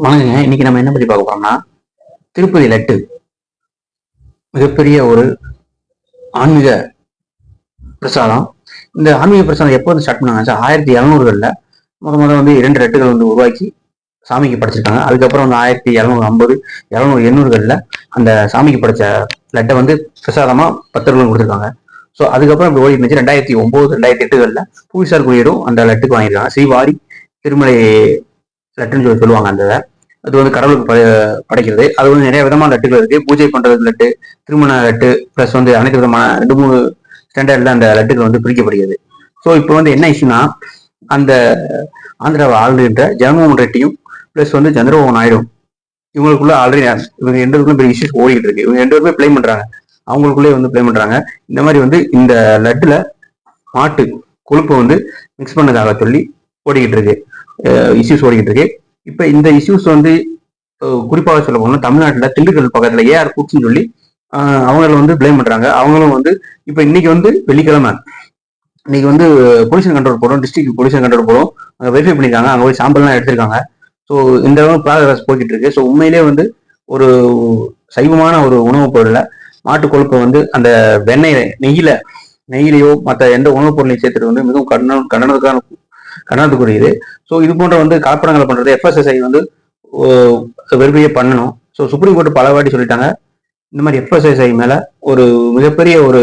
வணக்கங்க. இன்னைக்கு நம்ம என்ன பத்தி பார்க்க போறோம்னா, திருப்பதி லட்டு மிகப்பெரிய ஒரு ஆன்மீக பிரசாதம். இந்த ஆன்மீக பிரசாதம் எப்போ வந்து ஸ்டார்ட் பண்ணாங்க? 1700களில் முத வந்து 2 லட்டுகள் வந்து உருவாக்கி சாமிக்கு படைச்சிருக்காங்க. அதுக்கப்புறம் வந்து 1750, 700, 800களில் அந்த சாமிக்கு படைச்ச லட்டை வந்து பிரசாதமா பக்தர்களுக்கு கொடுத்துருக்காங்க. ஸோ அதுக்கப்புறம் இப்படி ஓடி இருந்துச்சு. 2009, 2008களில் புவிசார் குறியீடும் அந்த லட்டுக்கு வாங்கியிருக்காங்க. ஸ்ரீவாரி திருமலை லட்டுன்னு சொல்லுவாங்க அந்த அது வந்து கடவுளுக்கு படைக்கிறது. அது வந்து நிறைய விதமான லட்டுகள் இருக்கு. பூஜை பண்றது லட்டு, திருமண லட்டு, பிளஸ் வந்து அனைத்து விதமான 2, 3 ஸ்டாண்டர்ட்ல அந்த லட்டுகள் வந்து பிரிக்கப்படுகிறது. ஸோ இப்போ வந்து என்ன இஷ்யூனா, அந்த ஆந்திராவை ஆளுகின்ற ஜெகன்மோகன் ரெட்டியும் பிளஸ் வந்து சந்திரபாபு நாயுடு இவங்களுக்குள்ள ஆல்ரெடி இவங்க 2 பேருக்குள்ள பெரிய இஷ்யூஸ் ஓடிக்கிட்டு இருக்கு. இவங்க 2 பேருமே பிளேம் பண்றாங்க. அவங்களுக்குள்ளே வந்து பிளேம் பண்றாங்க. இந்த மாதிரி வந்து இந்த லட்டுல மாட்டு கொழுப்பை வந்து மிக்ஸ் பண்ணதாக சொல்லி ஓடிக்கிட்டு இருக்கு. இஷ்யூஸ் ஓடிக்கிட்டு இருக்கு. இப்ப இந்த இஷ்யூஸ் வந்து குறிப்பாக சொல்ல போனா தமிழ்நாட்டில் திண்டுக்கல் பக்கத்துல ஏஆர் கூட்ஸ்ன்னு சொல்லி அவங்கள வந்து பிளேம் பண்றாங்க. அவங்களும் வந்து இப்ப இன்னைக்கு வந்து வெள்ளிக்கிழமை இன்னைக்கு வந்து பொல்யூஷன் கண்ட்ரோல் போடும், டிஸ்ட்ரிக்ட் பொல்யூஷன் கண்ட்ரோல் போடும், அங்கே வெரிஃபை பண்ணிருக்காங்க. அங்கே போய் சாம்பிள்லாம் எடுத்திருக்காங்க. ஸோ இந்த அளவு ப்ராக்ரஸ் போய்கிட்டு இருக்கு. ஸோ உண்மையிலே வந்து ஒரு சைவமான ஒரு உணவுப் பொருள்ல மாட்டு கொழுப்பை வந்து அந்த நெய்யிலையோ மற்ற எந்த உணவுப் பொருளையும் சேர்த்துட்டு வந்து மிகவும் கண்டனத்துக்குரியது. ஸோ இது போன்ற வந்து கலப்படங்களை பண்றது எஃப்எஸ்எஸ்ஐ வந்து வெறுமையே பண்ணணும். ஸோ சுப்ரீம் கோர்ட் பல வாட்டி சொல்லிட்டாங்க. இந்த மாதிரி எஃப்எஸ்எஸ்ஐ மேல ஒரு மிகப்பெரிய ஒரு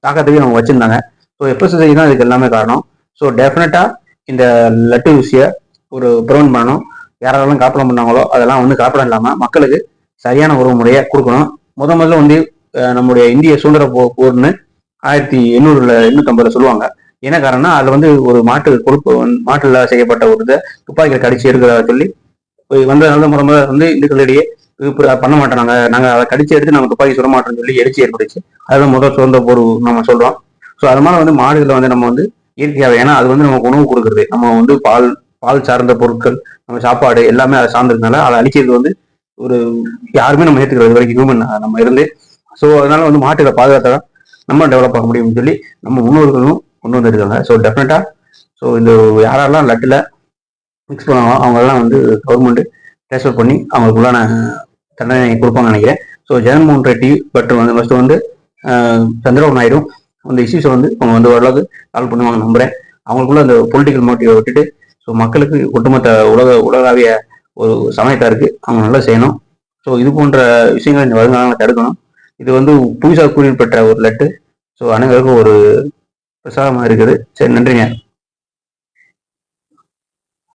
தாக்கத்தையும் அவங்க வச்சிருந்தாங்க. ஸோ எஃப்எஸ்எஸ்ஐ தான் இதுக்கு எல்லாமே காரணம். ஸோ டெஃபினட்டா இந்த லட்டு விஷய ஒரு ப்ரிவென்ட் பண்ணணும். யாரெல்லாம் காப்படம் பண்ணாங்களோ அதெல்லாம் வந்து காப்படம் இல்லாமல் மக்களுக்கு சரியான உறவு முறையை கொடுக்கணும். முதல்ல வந்து நம்முடைய இந்திய சுதந்திர போர்னு 1850 சொல்லுவாங்க. என்ன காரணம்னா அதுல வந்து ஒரு மாட்டு கொழுப்பு மாட்டுல செய்யப்பட்ட ஒரு இதை துப்பாக்கியில் கடிச்சு எடுக்கிறத சொல்லி வந்ததுனால முறை வந்து இந்துக்களிடையே பண்ண மாட்டாங்க, நாங்க அதை கடிச்சு எடுத்து நம்ம துப்பாக்கி சுட மாட்டோம்னு சொல்லி எரிச்சு ஏற்படுச்சு. அதுதான் முதல் சுதந்திர போர் நம்ம சொல்றோம். ஸோ அதனால வந்து மாடுகளை வந்து நம்ம வந்து இயற்கையாக, ஏன்னா அது வந்து நமக்கு உணவு கொடுக்குறது. நம்ம வந்து பால் சார்ந்த பொருட்கள், நம்ம சாப்பாடு எல்லாமே அதை சார்ந்ததுனால அதை அழிக்கிறது வந்து ஒரு யாருமே நம்ம ஏற்றுக்கிறது வரைக்கும் ஹியூமன் நம்ம இருந்து. ஸோ அதனால வந்து மாட்டுகளை பாதுகாத்தா நம்ம டெவலப் ஆக முடியும்னு சொல்லி நம்ம முன்னோர்களும் கொண்டு வந்துருக்காங்க. ஸோ டெஃபினட்டா ஸோ இந்த யாரெல்லாம் லட்டுல மிக்ஸ் பண்ணுவாங்க அவங்களெல்லாம் வந்து கவர்மெண்ட் ட்ரான்ஸ்ஃபர் பண்ணி அவங்களுக்குள்ளான தண்டனை கொடுப்பாங்கன்னு நினைக்கிறேன். ஸோ ஜெகன்மோகன் ரெட்டி ஃபர்ஸ்ட் வந்து சந்திரபாபு நாயுடு அந்த இஷ்யூஸை வந்து அவங்க வந்து ஓரளவுக்கு சால்வ் பண்ணுவாங்க நம்புறேன். அவங்களுக்குள்ள அந்த பொலிட்டிக்கல் மோட்டிவை விட்டுட்டு ஸோ மக்களுக்கு ஒட்டுமொத்த உலகாவிய ஒரு சமயத்தா இருக்கு, அவங்க நல்லா செய்யணும். ஸோ இது போன்ற விஷயங்களை இந்த வருங்காலங்களை தடுக்கணும். இது வந்து புவிசார் குறிப்பிட்ட ஒரு லட்டு. ஸோ அனைவருக்கும் ஒரு பிரசாதமாக இருக்குது. சரி, நன்றிங்க.